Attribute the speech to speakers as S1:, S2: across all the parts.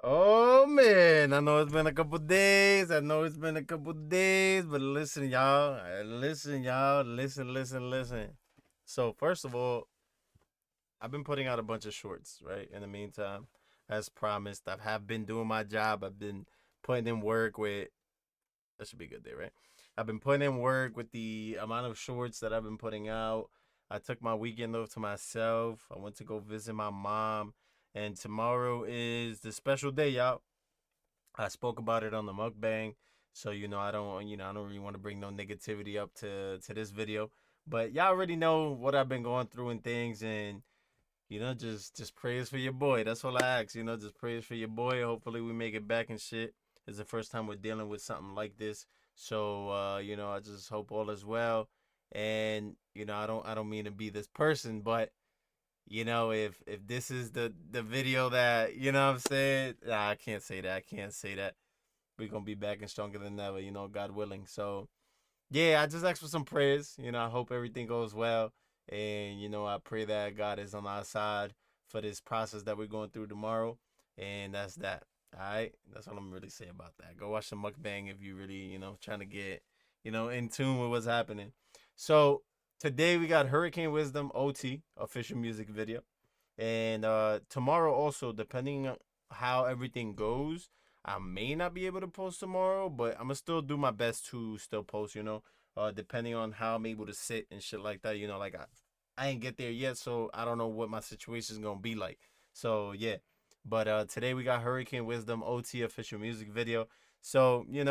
S1: Oh man, I know it's been a couple days. But listen, y'all. Listen. So first of all, I've been putting out a bunch of shorts, right? In the meantime, as promised, I have been doing my job. I've been putting in work with. That should be a good day, right? I've been putting in work with the amount of shorts that I've been putting out. I took my weekend off to myself. I went to go visit my mom, and tomorrow is the special day, y'all. I spoke about it on the mukbang, so I don't really want to bring no negativity up to this video, but y'all already know what I've been going through and things, and just prayers for your boy. That's all I ask. Just prayers for your boy. Hopefully we make it back and shit. It's the first time we're dealing with something like this, so I just hope all is well, and I don't mean to be this person, but if this is the video that I'm saying, nah, I can't say that. I can't say that. We're gonna be back and stronger than ever, God willing. So yeah, I just ask for some prayers. I hope everything goes well, and I pray that God is on our side for this process that we're going through tomorrow, and that's that. All right, that's all I'm really saying about that. Go watch the mukbang if you really trying to get in tune with what's happening. So today we got Hurricane Wisdom OT official music video, and tomorrow also, depending on how everything goes, I may not be able to post tomorrow, but I'm gonna still do my best to still post. Depending on how I'm able to sit and shit like that. Like I ain't get there yet, so I don't know what my situation is gonna be like. So yeah, but today we got Hurricane Wisdom OT official music video. So I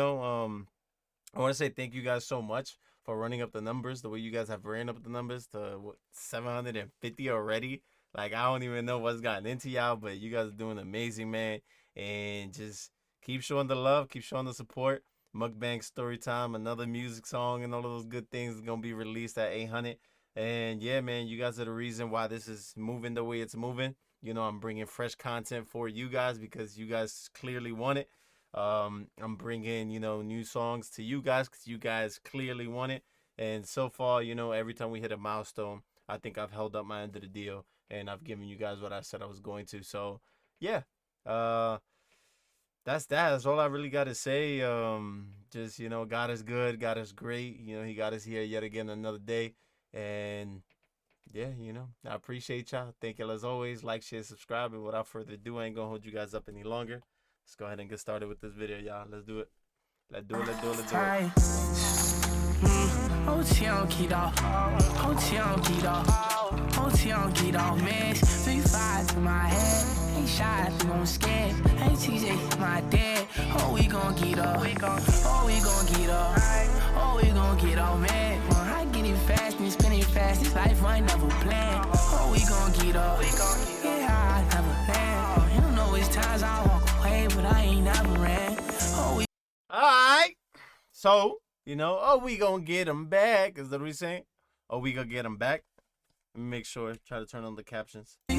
S1: want to say thank you guys so much for running up the numbers the way you guys have ran up the numbers to 750 already. Like I don't even know what's gotten into y'all, but you guys are doing amazing, man. And just keep showing the love, keep showing the support. Mukbang story time, another music song, and all of those good things is gonna be released at 800. And yeah, man, you guys are the reason why this is moving the way it's moving. I'm bringing fresh content for you guys because you guys clearly want it. I'm bringing new songs to you guys because you guys clearly want it. And so far, every time we hit a milestone, I think I've held up my end of the deal and I've given you guys what I said I was going to. So yeah, uh, that's that. That's all I really got to say. Just God is good, God is great. He got us here yet again another day, and yeah, I appreciate y'all. Thank y'all as always. Like, share, subscribe, and without further ado, I ain't gonna hold you guys up any longer. Let's go ahead and get started with this video, y'all. Let's do it. Let's do it. OT on get off. OT on get off. OT on get off, man. 3-5 to my head. Ain't shy if you gon' scared. Hey, TJ, my dad. Oh, we gon' get up. Oh, we gon' get up. Oh, we gon' get off, man. I get it fast and spin it fast. This life I never planned. Oh, we gon' get up. Yeah, I never planned. You don't know it's times I walk away, but I ain't never ran. Oh, we. Alright. So, oh, we gonna get him back. Is that what he's saying? Oh, we gonna get him back. Let me make sure. Try to turn on the captions. Man,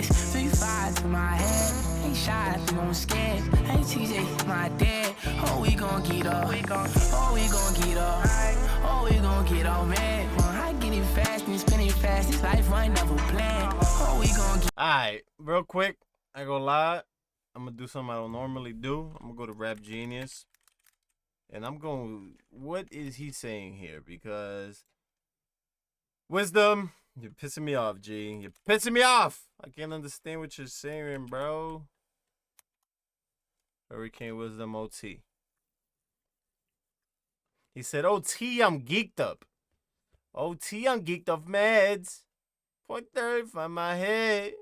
S1: 3-5 to my head. Ain't shy if you gon' scared. Hey, TJ, my dad. Oh, we gon' get up. Oh, we gon' get up. Oh, we gon' get up, man. I get it fast and spin it fast. This life I never planned. Oh, we gon' get. Alright, real quick. I ain't gonna lie. I'm gonna do something I don't normally do. I'm gonna go to Rap Genius. And I'm going. What is he saying here? Because. Wisdom. You're pissing me off, G. You're pissing me off. I can't understand what you're saying, bro. Hurricane Wisdom OT. He said, OT, I'm geeked up. OT, I'm geeked off meds. 0.30 from my head.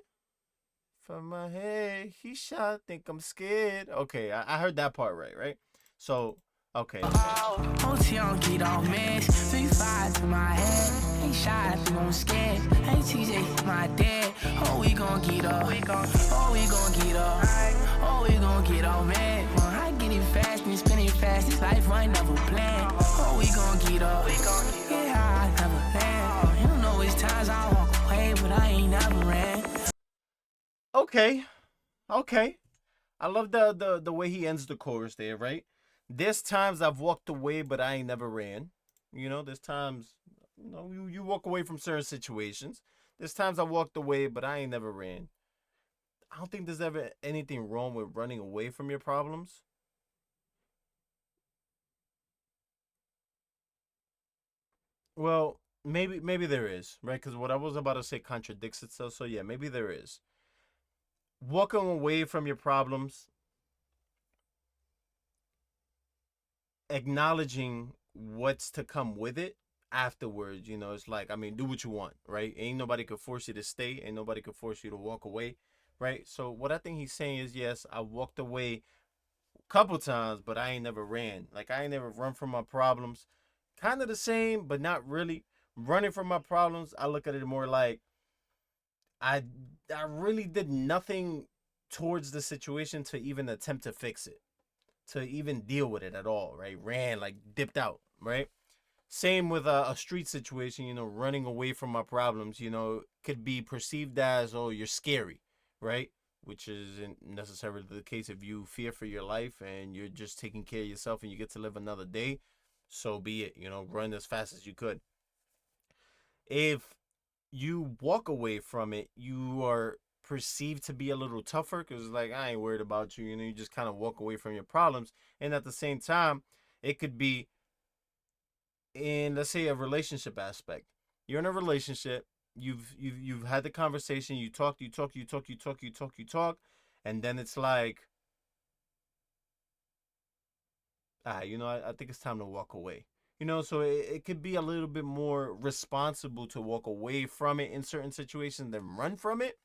S1: From my head. He shot, think I'm scared. Okay, I heard that part right? So, okay. OT, I'm geeked off meds. 3-5 to my head. Ain't shy if you gon' scared. Hey, TJ, my dad. Oh, we gon' get up. Oh, we gon' get up. Oh, we gon' get up, man. I get it fast and spin it fast. This life I never planned. Oh, we gon' get up. Yeah, I never planned. You don't know it's times I walk away, but I ain't never ran. Okay. I love the way he ends the chorus there, right? There's times I've walked away, but I ain't never ran. There's times, you walk away from certain situations. There's times I walked away, but I ain't never ran. I don't think there's ever anything wrong with running away from your problems. Well, maybe there is, right? Because what I was about to say contradicts itself. So yeah, maybe there is. Walking away from your problems, acknowledging what's to come with it afterwards. It's like, I mean, do what you want, right? Ain't nobody could force you to stay. Ain't nobody could force you to walk away, right? So what I think he's saying is, yes, I walked away a couple times, but I ain't never ran. Like I ain't never run from my problems. Kind of the same, but not really. Running from my problems, I look at it more like I I really did nothing towards the situation to even attempt to fix it, to even deal with it at all, right? Ran, like dipped out, right? Same with a street situation, running away from my problems, could be perceived as, oh, you're scary, right? Which isn't necessarily the case. If you fear for your life and you're just taking care of yourself and you get to live another day, so be it, run as fast as you could. If you walk away from it, you are perceived to be a little tougher because, like, I ain't worried about you. You just kind of walk away from your problems. And at the same time, it could be in, let's say, a relationship aspect. You're in a relationship. You've had the conversation. You talk, and then it's like, I think it's time to walk away. So it could be a little bit more responsible to walk away from it in certain situations than run from it.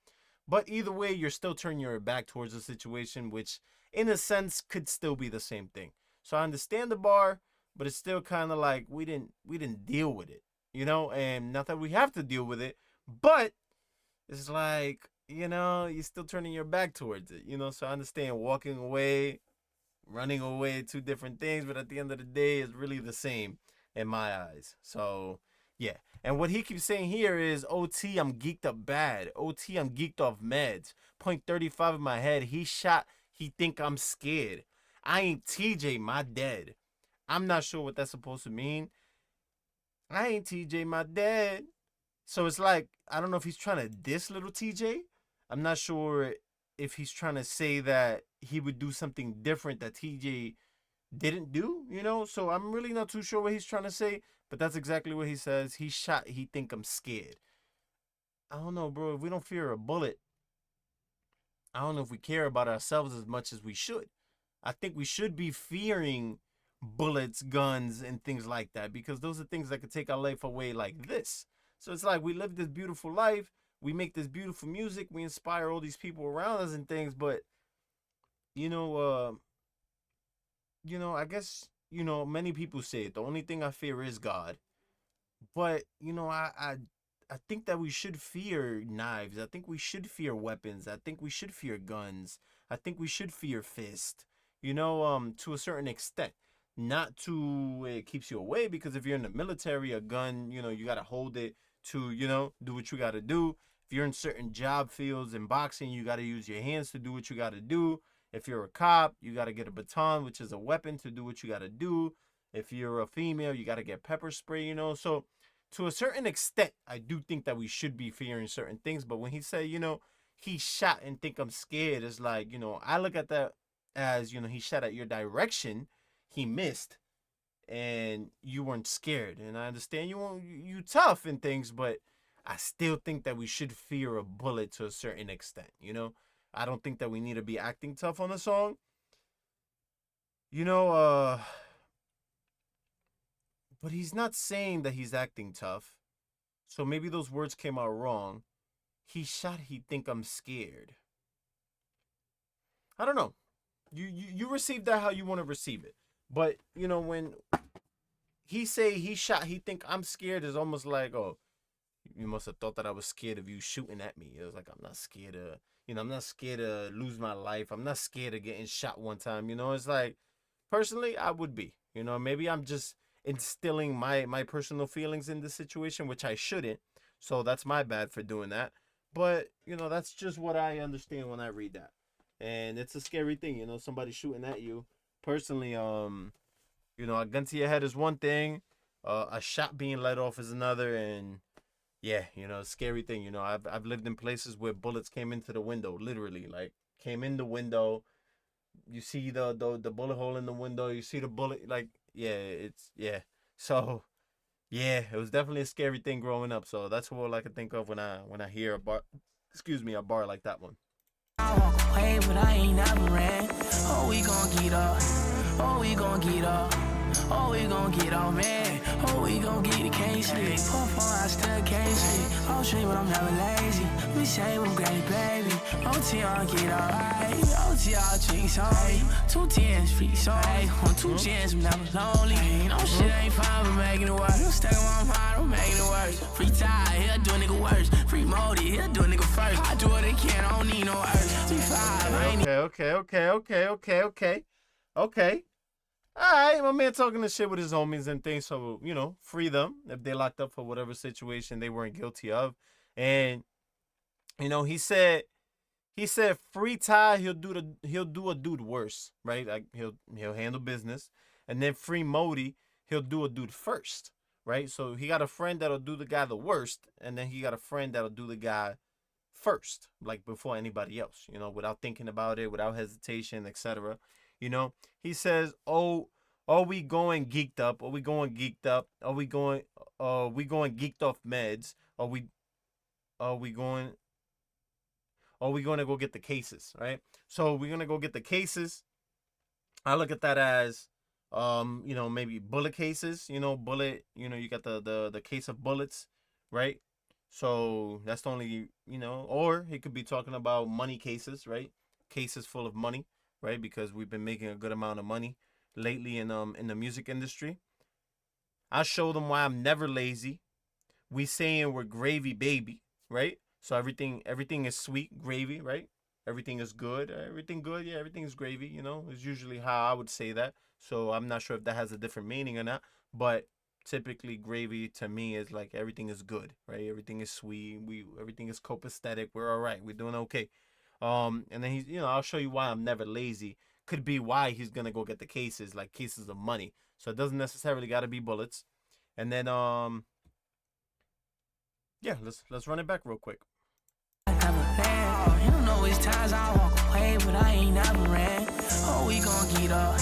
S1: But either way, you're still turning your back towards the situation, which in a sense could still be the same thing. So I understand the bar, but it's still kind of like we didn't deal with it, and not that we have to deal with it, but it's like, you're still turning your back towards it, So I understand walking away, running away, two different things, but at the end of the day, it's really the same in my eyes. So yeah. And what he keeps saying here is OT, I'm geeked up bad. OT, I'm geeked off meds. Point 35 in my head. He shot, he think I'm scared. I ain't TJ, my dead. I'm not sure what that's supposed to mean. I ain't TJ, my dad. So it's like, I don't know if he's trying to diss little TJ. I'm not sure if he's trying to say that he would do something different that TJ didn't do. So I'm really not too sure what he's trying to say, but that's exactly what he says. He shot, he think I'm scared. I don't know, bro. If we don't fear a bullet, I don't know if we care about ourselves as much as we should. I think we should be fearing bullets, guns, and things like that because those are things that could take our life away like this. So it's like we live this beautiful life, we make this beautiful music, we inspire all these people around us and things, but you know, uh, I guess many people say it. The only thing I fear is God, but I think that we should fear knives. I think we should fear weapons. I think we should fear guns. I think we should fear fist. To a certain extent. Not to it keeps you away because if you're in the military, a gun, you gotta hold it to, do what you gotta do. If you're in certain job fields in boxing, you gotta use your hands to do what you gotta do. If you're a cop, you gotta get a baton, which is a weapon, to do what you gotta do. If you're a female, you gotta get pepper spray. So to a certain extent, I do think that we should be fearing certain things. But when he said, he shot and think I'm scared, it's like, I look at that as, he shot at your direction, he missed, and you weren't scared. And I understand you tough and things, but I still think that we should fear a bullet to a certain extent. I don't think that we need to be acting tough on the song. You know, uh, but he's not saying that he's acting tough. So maybe those words came out wrong. He shot, he think I'm scared. I don't know. You receive that how you want to receive it. But when he say he shot, he think I'm scared is almost like, oh, you must have thought that I was scared of you shooting at me. It was like, I'm not scared of, I'm not scared to lose my life. I'm not scared of getting shot one time. It's like, personally, I would be. Maybe I'm just instilling my personal feelings in this situation, which I shouldn't. So that's my bad for doing that. But that's just what I understand when I read that, and it's a scary thing. Somebody shooting at you. Personally, a gun to your head is one thing. A shot being let off is another, and yeah, scary thing. I've lived in places where bullets came into the window, literally, like came in the window. You see the bullet hole in the window. You see the bullet, like yeah, it's yeah. So yeah, it was definitely a scary thing growing up. So that's what I can think of when I hear a bar, excuse me, a bar like that one.
S2: I walk away, but I ain't never ran. Oh, we gon' get up. Oh, we gon' get up. Oh, we gon' get on, man. Oh, we gon' get the case. Puff on, I still can't sleep. I'll dream, but I'm never lazy. We say I'm granny, baby. OT, I'll get alright. OT, I'll drink some. 2 tens, free songs. On 2 gens, I'm never lonely. No shit ain't fine, but making it work. I'm stuck in my mind, I'm making it worse. Free tie, he'll do a nigga worse. Free Modi, he'll do a nigga first. I do what I can, I don't need no urge. 3-5, I ain't
S1: Okay. All right, my man talking this shit with his homies and things, so free them if they locked up for whatever situation they weren't guilty of. And he said free Ty, he'll do a dude worse, right? Like he'll handle business, and then free Modi, he'll do a dude first, right? So he got a friend that'll do the guy the worst, and then he got a friend that'll do the guy first, like before anybody else, without thinking about it, without hesitation, etc. He says, "Oh, are we going geeked up? Are we going geeked up? Are we going geeked off meds? Are we going are we going to go get the cases, right? So we're going to go get the cases. I look at that as maybe bullet cases, bullet, you got the case of bullets, right? So that's the only, or he could be talking about money cases, right? Cases full of money, right? Because we've been making a good amount of money lately in the music industry. I show them why I'm never lazy. We saying we're gravy baby, right? So everything is sweet gravy, right? Everything is good. Everything good. Yeah, everything is gravy, is usually how I would say that. So I'm not sure if that has a different meaning or not, but typically gravy to me is like everything is good, right? Everything is sweet. Everything is copacetic. We're all right. We're doing okay. And then I'll show you why I'm never lazy. Could be why he's gonna go get the cases, like cases of money. So it doesn't necessarily got to be bullets. And then yeah, let's run it back real quick.
S2: You know it's times I walk away, but I ain't never ran. Oh, we gon' get up.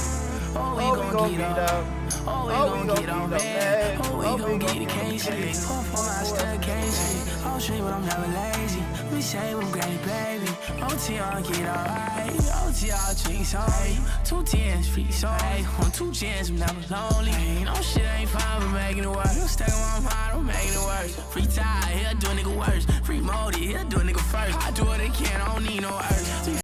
S2: Oh, we gon' get up. Oh, we gon' get up, man. Oh, we gon' get the case. Puff on, I still can't sleep. I'll dream, but I'm never lazy. We say I'm granny, baby. OT, I'll get alright. OT, I'll drink some. 2 tens, free songs. On 2 gens, I'm never lonely. No shit ain't fine, but making it work. I'm stuck in my mind, I'm making it worse. Free tie, he'll do a nigga worse. Free Modi, he'll do a nigga first. I do what I can, I don't need no urge.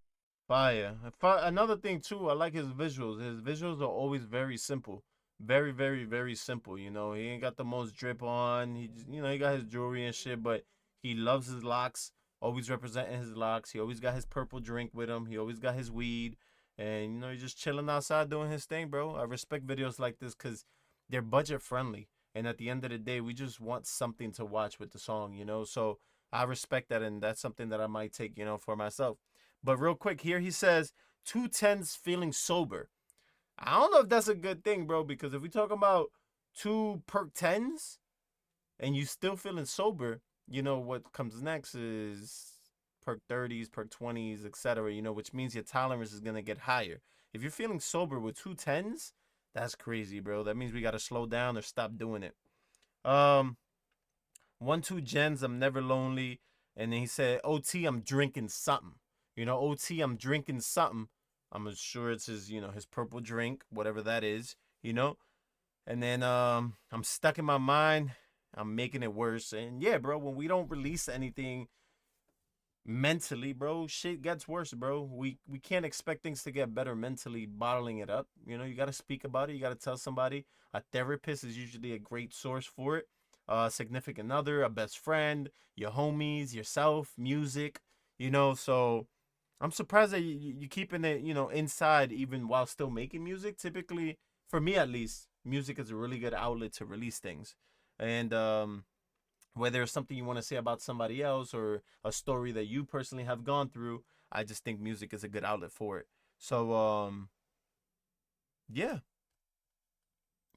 S1: Fire. Another thing too, I like his visuals. His visuals are always very simple, very, very, very simple. He ain't got the most drip on. He just, he got his jewelry and shit, but he loves his locks. Always representing his locks. He always got his purple drink with him. He always got his weed, and he's just chilling outside doing his thing, bro. I respect videos like this because they're budget friendly, and at the end of the day, we just want something to watch with the song, So I respect that, and that's something that I might take, for myself. But real quick here, he says 2 tens feeling sober. I don't know if that's a good thing, bro, because if we talk about 2 perk 10s and you still feeling sober, what comes next is perk 30s, perk 20s, etc., which means your tolerance is going to get higher. If you're feeling sober with 2 tens, that's crazy, bro. That means we got to slow down or stop doing it. 1 2 gens, I'm never lonely. And then he said, OT, I'm drinking something. OT, I'm drinking something. I'm sure it's his purple drink, whatever that is, And then I'm stuck in my mind. I'm making it worse. And yeah, bro, when we don't release anything mentally, bro, shit gets worse, bro. We can't expect things to get better mentally bottling it up. You got to speak about it. You got to tell somebody. A therapist is usually a great source for it. Significant other, a best friend, your homies, yourself, music, so I'm surprised that you keeping it, inside even while still making music. Typically, for me at least, music is a really good outlet to release things. And whether it's something you want to say about somebody else or a story that you personally have gone through, I just think music is a good outlet for it. So yeah.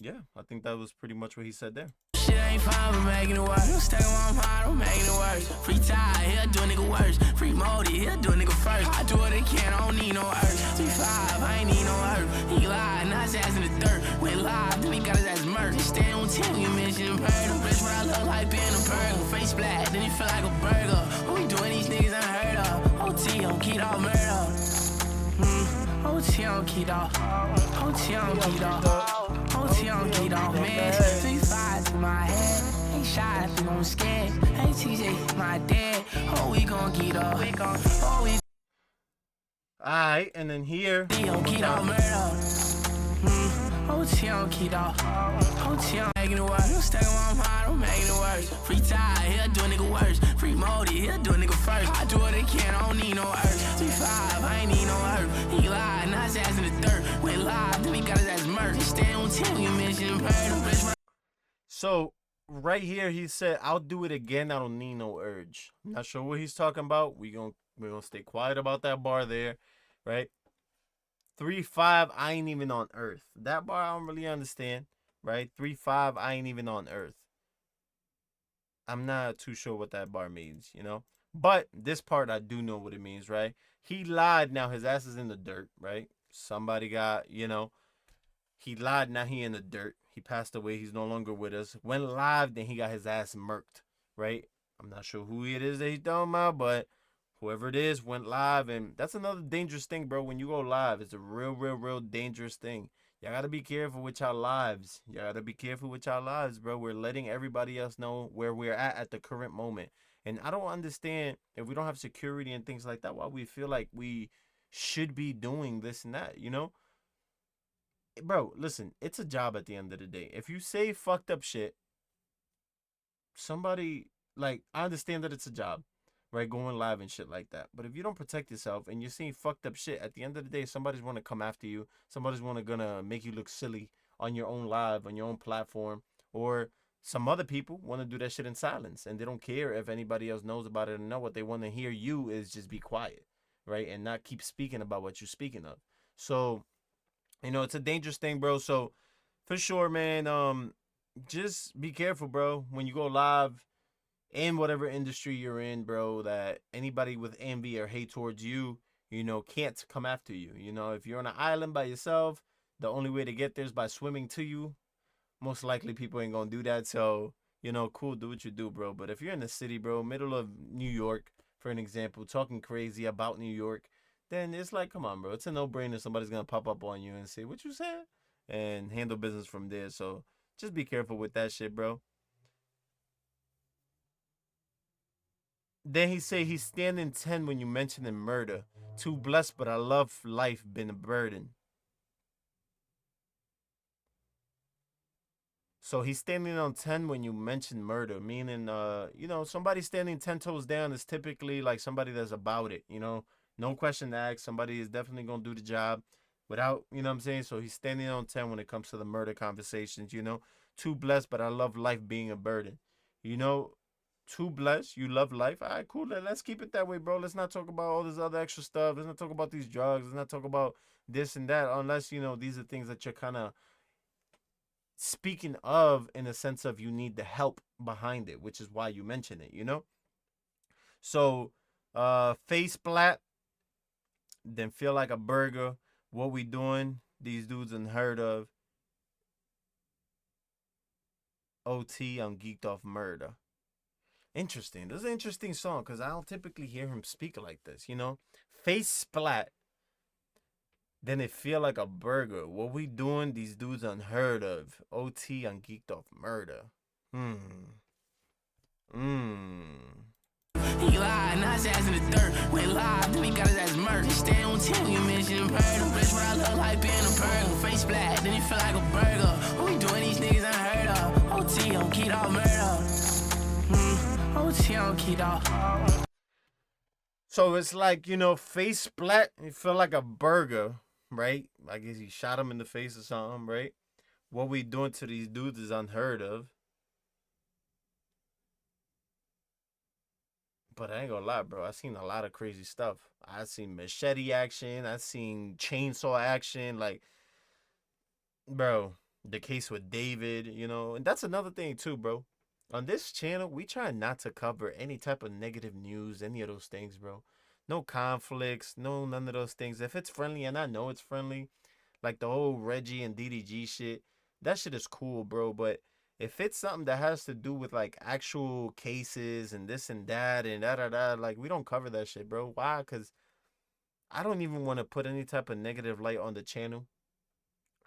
S1: Yeah, I think that was pretty much what he said there.
S2: Shit ain't fine, but making it worse. Stacking on hard, I'm making it worse. Free tie, he'll do a nigga worse. Free Modi, he'll do a nigga first. I do what I can, I don't need no earth. 3-5, I ain't need no earth. He lied, now his ass in the dirt. Went live, then he got his ass murked. Stay on 10, you mentioned murder. Bitch, what I look like being a burger. Face black, then he feel like a burger. What we doing, these niggas unheard of. OT on keep all murder. OT on keep off. OT on keep off. OT on keep off, man. 3-5 to my head. Ain't shy, I think I'm scared. Hey, TJ, my dad. Oh, we gon' get up. Oh, we
S1: Alright, and then here.
S2: gon' get off murder. OT on keep off. OT on making it worse. Stacking on hard, I'm making it worse. Free tie, he'll do a nigga worse. Free Modi, he'll do a nigga first. I do what I can, I don't need no earth. 3-5, I ain't need no earth. He lied, now his ass in the dirt. Went live, then he got his ass murked. Stay on 10, you mentioned murder. Bitch,
S1: So right here he said, I'll do it again, I don't need no urge. I'm not sure what he's talking about. We're gonna stay quiet about that bar there, right? 3-5, I ain't even on earth. That bar I don't really understand, right? 3-5, I ain't even on earth. I'm not too sure what that bar means, you know? But this part I do know what it means, right? He lied, now his ass is in the dirt, right? Somebody got, he lied, now he in the dirt. He passed away, he's no longer with us. Went live, then he got his ass murked, right? I'm not sure who it is that he's talking about, but whoever it is went live, and that's another dangerous thing, bro. When you go live, it's a real dangerous thing. Y'all gotta be careful with y'all lives. Y'all gotta be careful with y'all lives, bro. We're letting everybody else know where we're at the current moment. And I don't understand if we don't have security and things like that, why we feel like we should be doing this and that, you know? Bro, listen, it's a job at the end of the day. If you say fucked up shit, somebody, like, I understand that it's a job, right? Going live and shit like that. But if you don't protect yourself and you're seeing fucked up shit, at the end of the day, somebody's want to come after you. Somebody's gonna make you look silly on your own live, on your own platform, or some other people want to do that shit in silence and they don't care if anybody else knows about it or not. What they want to hear you is just be quiet, right? And not keep speaking about what you're speaking of. So, it's a dangerous thing, bro. So, for sure, man, just be careful, bro, when you go live in whatever industry you're in, bro, that anybody with envy or hate towards you, can't come after you. If you're on an island by yourself, the only way to get there is by swimming to you. Most likely people ain't gonna do that. So, cool, do what you do, bro. But if you're in the city, bro, middle of New York, for an example, talking crazy about New York, then it's like, come on, bro. It's a no-brainer. Somebody's gonna pop up on you and say, what you said? And handle business from there. So just be careful with that shit, bro. Then he say he's standing 10 when you mention him murder. Too blessed, but I love life been a burden. So he's standing on 10 when you mention murder, meaning, somebody standing 10 toes down is typically like somebody that's about it, no question asked. Somebody is definitely going to do the job without, you know what I'm saying? So he's standing on 10 when it comes to the murder conversations, too blessed, but I love life being a burden, you know, too blessed, you love life. All right, cool. Let's keep it that way, bro. Let's not talk about all this other extra stuff. Let's not talk about these drugs. Let's not talk about this and that, unless, these are things that you're kind of speaking of in a sense of you need the help behind it, which is why you mention it. So face splat, then feel like a burger. What we doing, these dudes unheard of. OT on Geeked Off Murder. Interesting. This is an interesting song because I don't typically hear him speak like this, face splat, then it feel like a burger. What we doing, these dudes unheard of. OT on Geeked Off Murder.
S2: He lied, now his ass in the dirt. Went live, then he got his ass murked. Stay on 10, you mentioned murder. Bitch, what I look like being a burger. Face black, then he feel like a burger. What we doing, these niggas unheard of. OT on keep off murder. OT on keep off.
S1: So it's like, face splat, you feel like a burger, right? I guess he shot him in the face or something, right? What we doing to these dudes is unheard of. But I ain't gonna lie, bro. I seen a lot of crazy stuff. I seen machete action. I seen chainsaw action. Like, bro, the case with David, and that's another thing too, bro. On this channel, we try not to cover any type of negative news, any of those things, bro. No conflicts, no none of those things. If it's friendly, and I know it's friendly, like the whole Reggie and DDG shit, that shit is cool, bro. But if it's something that has to do with like actual cases and this and that and da da da, like we don't cover that shit, bro. Why? Cause I don't even want to put any type of negative light on the channel.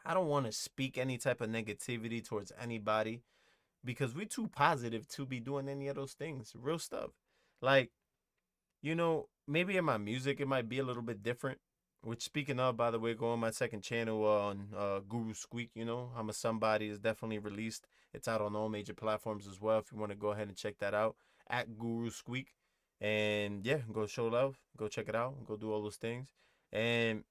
S1: I don't want to speak any type of negativity towards anybody because we too positive to be doing any of those things. Real stuff. Like, maybe in my music it might be a little bit different. Which, speaking of, by the way, go on my second channel on Guru Squeak. I'm a Somebody is definitely released. It's out on all major platforms as well. If you want to go ahead and check that out at Guru Squeak, and yeah, go show love, go check it out, go do all those things, and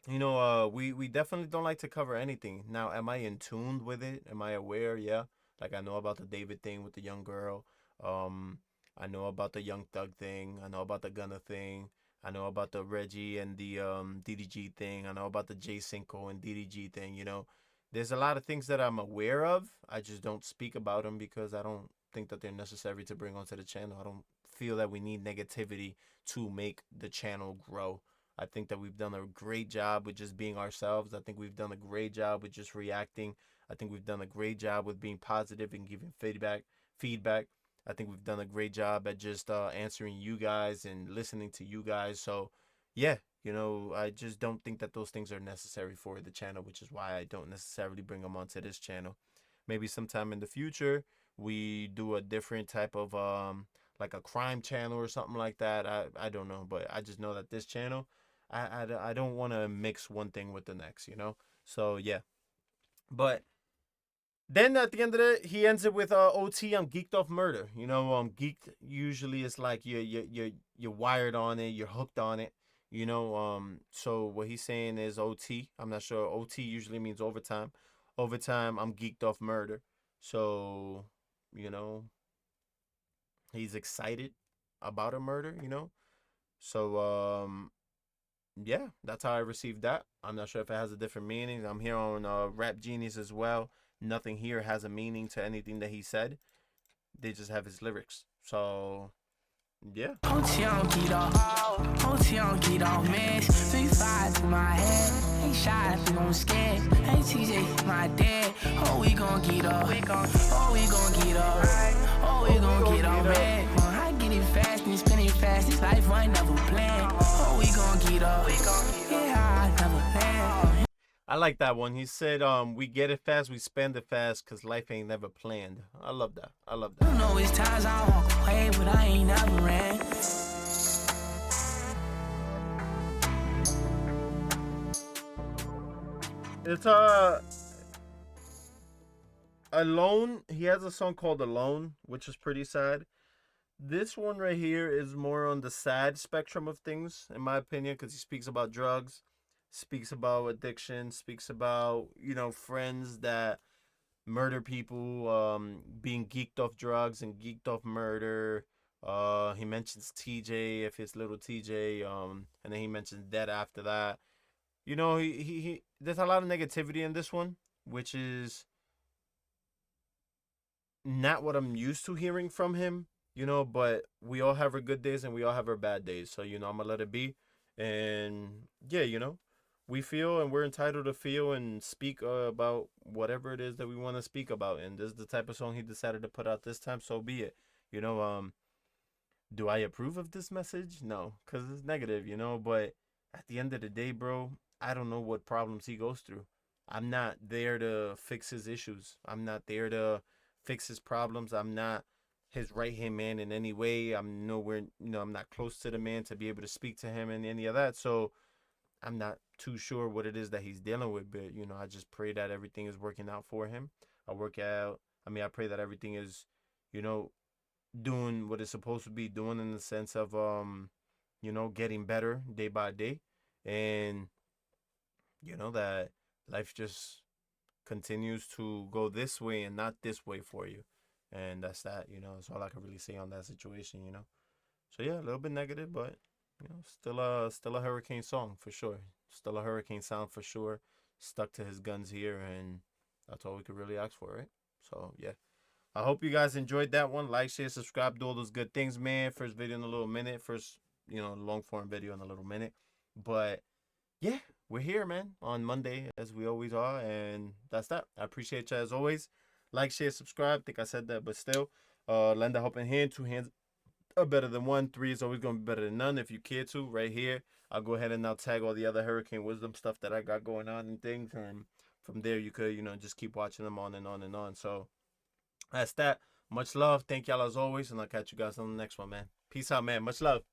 S1: we definitely don't like to cover anything. Now, am I in tune with it? Am I aware? Yeah, like I know about the David thing with the young girl. Um, I know about the Young Thug thing. I know about the Gunna thing. I know about the Reggie and the DDG thing. I know about the J Cinco and DDG thing. There's a lot of things that I'm aware of. I just don't speak about them because I don't think that they're necessary to bring onto the channel. I don't feel that we need negativity to make the channel grow. I think that we've done a great job with just being ourselves. I think we've done a great job with just reacting. I think we've done a great job with being positive and giving feedback. I think we've done a great job at just answering you guys and listening to you guys. So, yeah, I just don't think that those things are necessary for the channel, which is why I don't necessarily bring them onto this channel. Maybe sometime in the future we do a different type of like a crime channel or something like that. I don't know, but I just know that this channel, I don't want to mix one thing with the next. So yeah, but then at the end of it, he ends it with OT. I'm geeked off murder. Geeked usually is like you're wired on it, you're hooked on it. So what he's saying is OT. I'm not sure. OT usually means overtime. Overtime. I'm geeked off murder. So you know he's excited about a murder. So yeah, that's how I received that. I'm not sure if it has a different meaning. I'm here on Rap Genius as well. Nothing here has a meaning to anything that he said. They just have his lyrics. So yeah.
S2: OT on keto, OT on keto, man. 3-5 to my head. Ain't shy if you don't scared. Hey TJ, my dad. Oh, we gon' get up. Oh, we gon' get up. Oh, we gon' get up, man. I get it fast and spin it fast. This life I ain't never planned. Oh, we gon' get up. Yeah, I never planned.
S1: I like that one. He said, we get it fast, we spend it fast, cause life ain't never planned. I love that. I love that.
S2: You know it's times I walk away, but I ain't never ran.
S1: It's Alone. He has a song called Alone, which is pretty sad. This one right here is more on the sad spectrum of things, in my opinion, because he speaks about drugs, speaks about addiction, speaks about, friends that murder people, being geeked off drugs and geeked off murder. He mentions TJ, if it's little TJ, and then he mentions dead after that. He there's a lot of negativity in this one, which is not what I'm used to hearing from him, but we all have our good days and we all have our bad days. So, I'm gonna let it be. And yeah, we feel and we're entitled to feel and speak about whatever it is that we want to speak about. And this is the type of song he decided to put out this time, so be it. Do I approve of this message? No, because it's negative, but at the end of the day, bro, I don't know what problems he goes through. I'm not there to fix his issues. I'm not there to fix his problems. I'm not his right hand man in any way. I'm nowhere, I'm not close to the man to be able to speak to him and any of that. So I'm not too sure what it is that he's dealing with, but I just pray that everything is working out for him. I pray that everything is, doing what it's supposed to be doing in the sense of getting better day by day. And that life just continues to go this way and not this way for you. And that's that, that's all I can really say on that situation. So yeah, a little bit negative, but still a hurricane song for sure. Still a hurricane sound for sure. Stuck to his guns here, and That's all we could really ask for, right? So yeah. I hope you guys enjoyed that one. Like, share, subscribe, do all those good things, man. First video in a little minute. First, long form video in a little minute. But yeah, we're here, man, on Monday as we always are, and that's that. I appreciate you as always. Like, share, subscribe. I think I said that, but still, lend a helping hand. Two hands are better than one. Three is always gonna be better than none. If you care to, right here, I'll go ahead and now tag all the other Hurricane Wisdom stuff that I got going on and things, and from there you could, just keep watching them on and on and on. So that's that. Much love. Thank y'all as always, and I'll catch you guys on the next one, man. Peace out, man. Much love.